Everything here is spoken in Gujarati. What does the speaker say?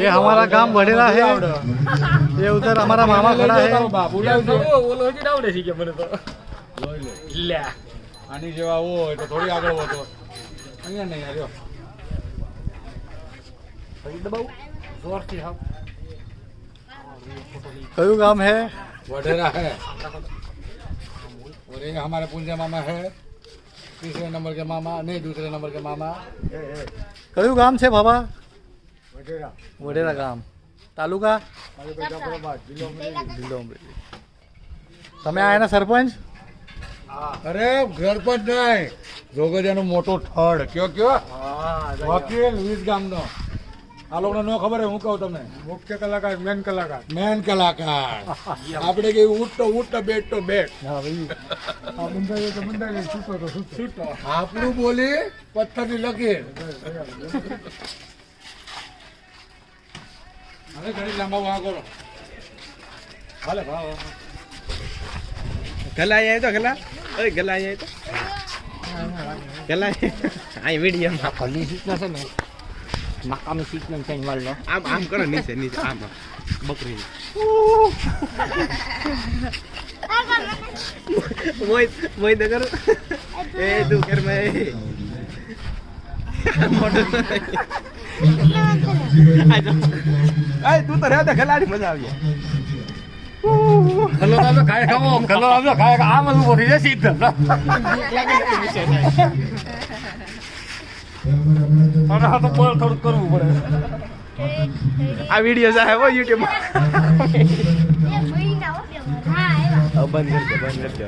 ये हमारा गांव वडेरा है। ये उधर हमारा मामा खड़ा है। આની જેવા હોય તો થોડી આગળ વધો. અહીંયા નહીં આવ્યો. कयू गांव है? वडेरा है और ये हमारे पुंजा मामा है. तीसरे नंबर के मामा नहीं दूसरे नंबर के मामा. कयू गांव छे बाबा? वडेरा वडेरा गाम. तालुका? તમે આના સરપંચ? અરે સરપંચ નહીં, જોગડિયાનો મોટો થડ કયો વકીલ વીસ ગામનો. આ લોકોને ન ખબર હું કહું તમને. મુખ્ય કલાકાર મેન કલાકાર આપણે કે ઉઠતો બેઠતો બેઠ. આપણું બોલી પથ્થરની લકીર. હવે ઘણી લાંબા વાહ કરો. હાલે ભાવ ગલા આયા તો ગલા ઓય ગલા આયા તો ગલા આ વિડિયો માં ખલી સીટ ના છે ને મકામી સીટ ના છે વાળો આમ કરો નીચે આમ બકરી મોય દે કરો એ તું કર મે આય તું તો રહેતા ગલાની મજા આવી. ખલો આવે ખાય ખાવો ખલો આવે ખાય આમ જ ઉભો થઈ જાય સીધો. આ તો થોડું કરવું પડે. આ વિડિયો છે હો YouTube માં. બંધ કરી દે